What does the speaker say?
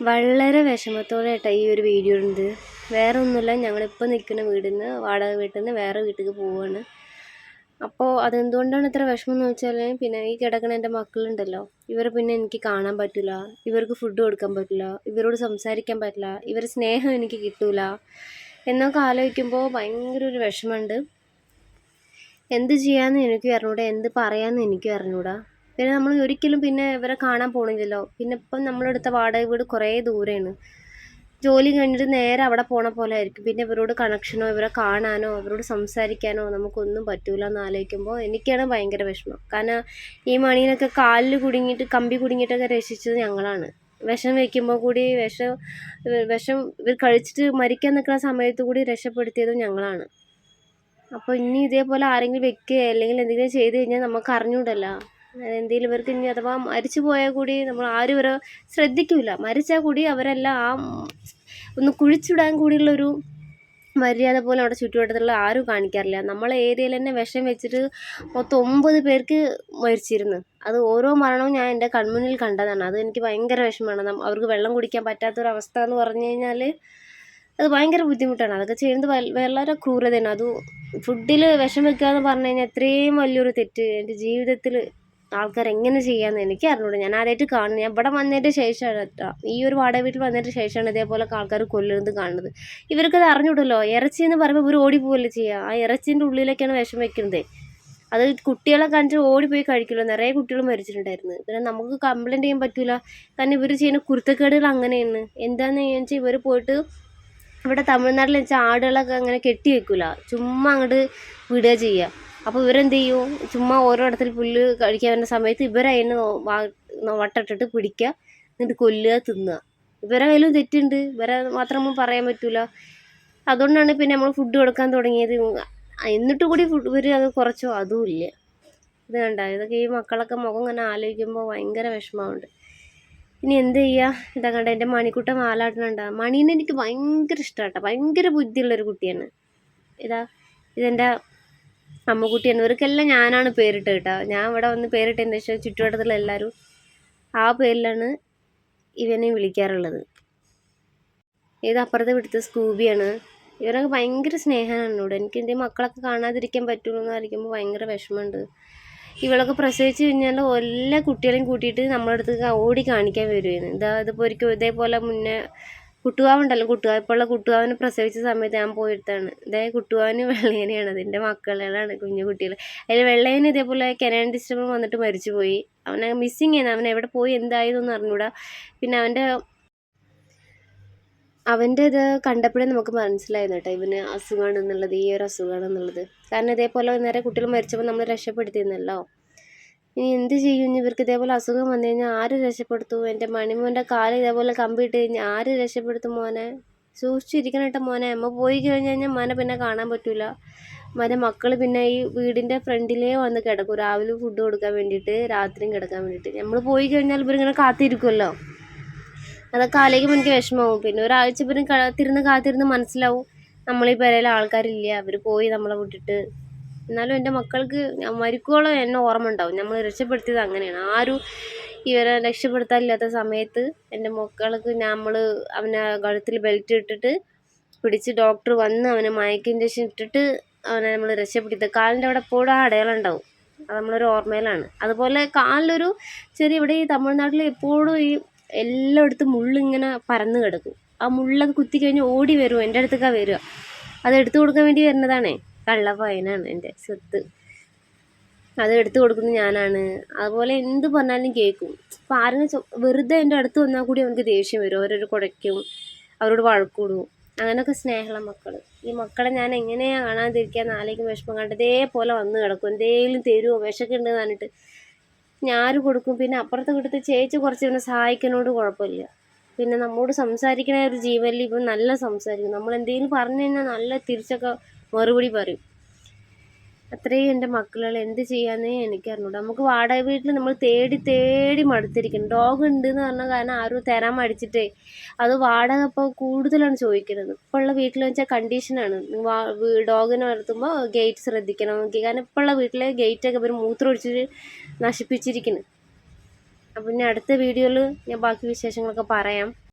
വളരെ വിഷമത്തോടെ കേട്ടോ ഈ ഒരു വീഡിയോ ഉണ്ട്. വേറെ ഒന്നുമില്ല, ഞങ്ങളിപ്പോൾ നിൽക്കുന്ന വാടക വീട്ടിൽ നിന്ന് വേറെ വീട്ടിലേക്ക് പോവുകയാണ്. അപ്പോൾ അതെന്തുകൊണ്ടാണ് ഇത്ര വിഷമം എന്ന് വെച്ചാൽ, പിന്നെ ഈ കിടക്കുന്ന എൻ്റെ മക്കളുണ്ടല്ലോ, ഇവരെ പിന്നെ എനിക്ക് കാണാൻ പറ്റില്ല, ഇവർക്ക് ഫുഡ് കൊടുക്കാൻ പറ്റില്ല, ഇവരോട് സംസാരിക്കാൻ പറ്റില്ല, ഇവരുടെ സ്നേഹം എനിക്ക് കിട്ടൂല എന്നൊക്കെ ആലോചിക്കുമ്പോൾ ഭയങ്കര ഒരു വിഷമമുണ്ട്. എന്ത് ചെയ്യാമെന്ന് എനിക്കും അറിഞ്ഞൂടാ, എന്ത് പറയാമെന്ന് എനിക്കും അറിഞ്ഞൂടാ. പിന്നെ നമ്മൾ ഒരിക്കലും പിന്നെ ഇവരെ കാണാൻ പോണില്ലല്ലോ. പിന്നെ ഇപ്പം നമ്മളെടുത്ത വാടക വീട് കുറേ ദൂരെയാണ്. ജോലി കഴിഞ്ഞിട്ട് നേരെ അവിടെ പോണ പോലെ ആയിരിക്കും. പിന്നെ ഇവരോട് കണക്ഷനോ ഇവരെ കാണാനോ ഇവരോട് സംസാരിക്കാനോ നമുക്കൊന്നും പറ്റൂല എന്ന് ആലോചിക്കുമ്പോൾ എനിക്കാണ് ഭയങ്കര വിഷമം. കാരണം ഈ മണീനൊക്കെ കാലിൽ കുടുങ്ങിയിട്ട് കമ്പി കുടുങ്ങിയിട്ടൊക്കെ രക്ഷിച്ചത് ഞങ്ങളാണ്. വിഷം വയ്ക്കുമ്പോൾ കൂടി വിഷം ഇവർ കഴിച്ചിട്ട് മരിക്കാൻ നിൽക്കുന്ന സമയത്ത് കൂടി രക്ഷപ്പെടുത്തിയതും ഞങ്ങളാണ്. അപ്പോൾ ഇനി ഇതേപോലെ ആരെങ്കിലും വെക്കുക അല്ലെങ്കിൽ എന്തെങ്കിലും ചെയ്ത് കഴിഞ്ഞാൽ നമുക്ക് അറിഞ്ഞൂടല്ലോ. എന്തെങ്കിലും ഇവർക്ക് ഇനി അഥവാ മരിച്ചു പോയാൽ കൂടി നമ്മൾ ആരും ഇവരെ ശ്രദ്ധിക്കില്ല. മരിച്ചാൽ കൂടി അവരെല്ലാം ഒന്ന് കുഴിച്ചിടാൻ കൂടിയുള്ളൊരു മര്യാദ പോലും അവിടെ ചുറ്റുവട്ടത്തുള്ള ആരും കാണിക്കാറില്ല. നമ്മളെ ഏരിയയിൽ തന്നെ വിഷം വെച്ചിട്ട് മൊത്തം 9 പേർക്ക് മരിച്ചിരുന്നു. അത് ഓരോ മരണവും ഞാൻ എൻ്റെ കൺമുന്നിൽ കണ്ടതാണ്. അത് എനിക്ക് ഭയങ്കര വിഷമമാണ്. അവർക്ക് വെള്ളം കുടിക്കാൻ പറ്റാത്തൊരവസ്ഥ എന്ന് പറഞ്ഞു കഴിഞ്ഞാൽ അത് ഭയങ്കര ബുദ്ധിമുട്ടാണ്. അതൊക്കെ ചെയ്യുന്നത് വളരെ ക്രൂരതയാണ്. അത് ഫുഡിൽ വിഷം വെക്കുക എന്ന് പറഞ്ഞു കഴിഞ്ഞാൽ എത്രയും വലിയൊരു തെറ്റ് എൻ്റെ ജീവിതത്തിൽ ആൾക്കാർ എങ്ങനെ ചെയ്യാമെന്ന് എനിക്ക് അറിഞ്ഞൂടാ. ഞാൻ ആദ്യമായിട്ട് കാണുന്നത്, ഞാൻ ഇവിടെ വന്നതിൻ്റെ ശേഷമാണ് കേട്ടോ, ഈ ഒരു വാടക വീട്ടിൽ വന്നതിൻ്റെ ശേഷമാണ് ഇതേപോലെ ആൾക്കാർ കൊല്ലുന്നത് കാണുന്നത്. ഇവർക്കത് അറിഞ്ഞൂടല്ലോ. ഇറച്ചി എന്ന് പറയുമ്പോൾ ഇവർ ഓടിപ്പോവല്ലേ ചെയ്യുക. ആ ഇറച്ചിൻ്റെ ഉള്ളിലേക്കാണ് വിഷം വെക്കുന്നത്. അത് കുട്ടികളെ കണ്ടിട്ട് ഓടിപ്പോയി കഴിക്കില്ല. നിറയെ കുട്ടികൾ മരിച്ചിട്ടുണ്ടായിരുന്നു. പിന്നെ നമുക്ക് കംപ്ലയിൻറ്റ് ചെയ്യാൻ പറ്റില്ല. കാരണം ഇവർ ചെയ്യുന്ന കുരുത്തക്കേടുകൾ അങ്ങനെയാണ്. എന്താണെന്ന് വെച്ചാൽ ഇവർ പോയിട്ട് ഇവിടെ തമിഴ്നാട്ടിൽ വെച്ചാൽ ആടുകളൊക്കെ അങ്ങനെ കെട്ടി വെക്കില്ല, ചുമ്മാ അങ്ങോട്ട് വിടുക ചെയ്യുക. അപ്പോൾ ഇവരെന്ത് ചെയ്യും, ചുമ്മാ ഓരോ ഇടത്തിൽ പുല്ല് കഴിക്കാൻ വരുന്ന സമയത്ത് ഇവരതിനെ വട്ടട്ടിട്ട് പിടിക്കുക, എന്നിട്ട് കൊല്ലുക, തിന്നുക. ഇവരെ കയ്യിലും തെറ്റുണ്ട്, ഇവരെ മാത്രം നമ്മൾ പറയാൻ പറ്റില്ല. അതുകൊണ്ടാണ് പിന്നെ നമ്മൾ ഫുഡ് കൊടുക്കാൻ തുടങ്ങിയത്. എന്നിട്ട് കൂടി ഇവർ അത് കുറച്ചോ അതും ഇല്ല. ഇത് കണ്ട, ഇതൊക്കെ ഈ മക്കളൊക്കെ മുഖം ഇങ്ങനെ ആലോചിക്കുമ്പോൾ ഭയങ്കര വിഷമമുണ്ട്. ഇനി എന്ത് ചെയ്യുക. ഇതാ കണ്ട എൻ്റെ മണിക്കുട്ടൻ വാലാട്ടനുണ്ടാ. മണീനെ എനിക്ക് ഭയങ്കര ഇഷ്ടമാട്ടോ, ഭയങ്കര ബുദ്ധിയുള്ളൊരു കുട്ടിയാണ്. ഇതെൻ്റെ അമ്മുക്കുട്ടിയാണ്. ഇവർക്കെല്ലാം ഞാനാണ് പേരിട്ട് കേട്ടോ. ഞാൻ ഇവിടെ വന്ന് പേരിട്ടതിന് ശേഷം ചുറ്റുവട്ടത്തുള്ള എല്ലാവരും ആ പേരിലാണ് ഇവനെ വിളിക്കാറുള്ളത്. ഇത് അപ്പുറത്തെ വീട്ടിലത്തെ സ്കൂബിയാണ്. ഇവരൊക്കെ ഭയങ്കര സ്നേഹമാണ് എന്നോട്. എനിക്ക് എൻ്റെ മക്കളൊക്കെ കാണാതിരിക്കാൻ പറ്റുള്ളൂ എന്ന് ആയിരിക്കുമ്പോൾ ഭയങ്കര വിഷമമുണ്ട്. ഇവളൊക്കെ പ്രസവിച്ച് കഴിഞ്ഞാൽ എല്ലാ കുട്ടികളെയും കൂട്ടിയിട്ട് നമ്മുടെ അടുത്ത് ഓടി കാണിക്കാൻ വരുമായിരുന്നു. ഇതിപ്പോൾ ഒരിക്കൽ ഇതേപോലെ മുന്നേ കുട്ടുവാവുണ്ടല്ലോ, ഇപ്പോൾ ഉള്ള കുട്ടുവാവിനെ പ്രസവിച്ച സമയത്ത് ഞാൻ പോയിട്ടാണ്. കുട്ടുവാവിന് വെള്ളേനെയാണ്, അതിൻ്റെ മക്കളാണ്, കുഞ്ഞു കുട്ടികൾ. അതിൽ വെള്ളേന് ഇതേപോലെ കനാൻ ഡിസ്റ്റർബ് വന്നിട്ട് മരിച്ചുപോയി. അവനെ മിസ്സിങ് ചെയ്യുന്നത്, അവൻ എവിടെ പോയി എന്തായതൊന്നും അറിഞ്ഞൂടാ. പിന്നെ അവൻ്റെ ഇത് കണ്ടപ്പോഴേ നമുക്ക് മനസ്സിലായിരുന്നു കേട്ടോ, ഇവന് അസുഖമാണെന്നുള്ളത്, ഈ ഒരു അസുഖമാണെന്നുള്ളത്. കാരണം ഇതേപോലെ നേരെ കുട്ടികൾ മരിച്ചപ്പോൾ നമ്മൾ രക്ഷപ്പെടുത്തിയിരുന്നല്ലോ. ഇനി എന്ത് ചെയ്യും, ഇവർക്ക് ഇതേപോലെ അസുഖം വന്നു കഴിഞ്ഞാൽ ആര് രക്ഷപ്പെടുത്തും? എൻ്റെ മണിമോൻ്റെ കാല് ഇതേപോലെ കമ്പിയിട്ട് കഴിഞ്ഞാൽ ആര് രക്ഷപ്പെടുത്തും? മോനെ സൂക്ഷിച്ചിരിക്കണം കേട്ടോ മോനെ. അമ്മ പോയി കഴിഞ്ഞാൽ മോനെ പിന്നെ കാണാൻ പറ്റില്ല. മോനെ മക്കൾ പിന്നെ ഈ വീടിൻ്റെ ഫ്രണ്ടിലേ വന്ന് കിടക്കും, രാവിലെ ഫുഡ് കൊടുക്കാൻ വേണ്ടിയിട്ട്, രാത്രിയും കിടക്കാൻ വേണ്ടിയിട്ട്. നമ്മൾ പോയി കഴിഞ്ഞാൽ ഇവരിങ്ങനെ കാത്തിരിക്കുമല്ലോ. അതൊക്കെ ആലോചിക്കുമ്പോൾ എനിക്ക് വിഷമമാവും. പിന്നെ ഒരാഴ്ച ഇവരും കാത്തിരുന്ന് മനസ്സിലാവും നമ്മളീ പേരയിലെ ആൾക്കാരില്ല, അവർ പോയി നമ്മളെ വിട്ടിട്ട്. എന്നാലും എൻ്റെ മക്കൾക്ക് മരിക്കോളം എന്നെ ഓർമ്മ ഉണ്ടാവും. നമ്മൾ രക്ഷപ്പെടുത്തിയത് അങ്ങനെയാണ്. ആരും ഇവരെ രക്ഷപ്പെടുത്താനില്ലാത്ത സമയത്ത് എൻ്റെ മക്കൾക്ക് അവനെ കഴുത്തിൽ ബെൽറ്റ് ഇട്ടിട്ട് പിടിച്ച് ഡോക്ടർ വന്ന് അവനെ മയക്ക് ഇഞ്ചക്ഷൻ ഇട്ടിട്ട് അവനെ നമ്മൾ രക്ഷപ്പെടുത്തി. കാലിൻ്റെ അവിടെ എപ്പോഴും ആ അടയാളം ഉണ്ടാവും. അത് നമ്മളൊരു ഓർമ്മയിലാണ്. അതുപോലെ കാലിലൊരു ചെറിയ ഇവിടെ ഈ തമിഴ്നാട്ടിൽ എപ്പോഴും ഈ എല്ലായിടത്തും മുള്ളിങ്ങനെ പരന്ന് കിടക്കും. ആ മുള്ളൊക്കെ കുത്തി കഴിഞ്ഞ് ഓടി വരും, എൻ്റെ അടുത്തേക്കാണ് വരിക. അത് എടുത്തു കൊടുക്കാൻ വേണ്ടി വരുന്നതാണേ. കള്ളപ്പയനാണ് എൻ്റെ സ്വത്ത്, അത് എടുത്തു കൊടുക്കുന്നത് ഞാനാണ്. അതുപോലെ എന്ത് പറഞ്ഞാലും കേൾക്കും. അപ്പോൾ ആരെങ്കിലും വെറുതെ എൻ്റെ അടുത്ത് വന്നാൽ കൂടി അവർക്ക് ദേഷ്യം വരും. അവരൊരു കുടയ്ക്കും, അവരോട് വഴക്കൂടും. അങ്ങനെയൊക്കെ സ്നേഹമുള്ള മക്കൾ. ഈ മക്കളെ ഞാൻ എങ്ങനെയാണ് കാണാതിരിക്കാൻ ആലോചിക്കും വിഷമം കണ്ട്. ഇതേപോലെ വന്ന് കിടക്കും, എന്തെങ്കിലും തരുമോ വിശക്കുണ്ടെന്ന് പറഞ്ഞിട്ട് ഞാൻ കൊടുക്കും. പിന്നെ അപ്പുറത്തെ വീട്ടിൽ ചേച്ചി കുറച്ച് ഇവനെ സഹായിക്കുന്നതിനോട് കുഴപ്പമില്ല. പിന്നെ നമ്മോട് സംസാരിക്കണ ഒരു ജീവനിൽ ഇപ്പം നല്ല സംസാരിക്കും. നമ്മൾ എന്തെങ്കിലും പറഞ്ഞു കഴിഞ്ഞാൽ നല്ല തിരിച്ചൊക്കെ മറുപടി പറയും. അത്രയും എൻ്റെ മക്കളുകൾ എന്ത് ചെയ്യാന്നേ എനിക്കറിഞ്ഞൂടാ. നമുക്ക് വാടക വീട്ടിൽ നമ്മൾ തേടി മടുത്തിരിക്കണം. ഡോഗ് ഉണ്ട് എന്ന് പറഞ്ഞ കാരണം ആരും തരാൻ മടിച്ചിട്ടേ അത് വാടക ഇപ്പോൾ കൂടുതലാണ് ചോദിക്കുന്നത്. ഇപ്പോൾ ഉള്ള വീട്ടിൽ വെച്ചാൽ കണ്ടീഷനാണ്, ഡോഗിനെ വളർത്തുമ്പോൾ ഗേറ്റ് ശ്രദ്ധിക്കണം. കാരണം ഇപ്പോൾ ഉള്ള വീട്ടിലെ ഗേറ്റൊക്കെ ഇവർ മൂത്രമൊഴിച്ചിട്ട് നശിപ്പിച്ചിരിക്കുന്നു. അപ്പം ഇനി അടുത്ത വീഡിയോയിൽ ഞാൻ ബാക്കി വിശേഷങ്ങളൊക്കെ പറയാം.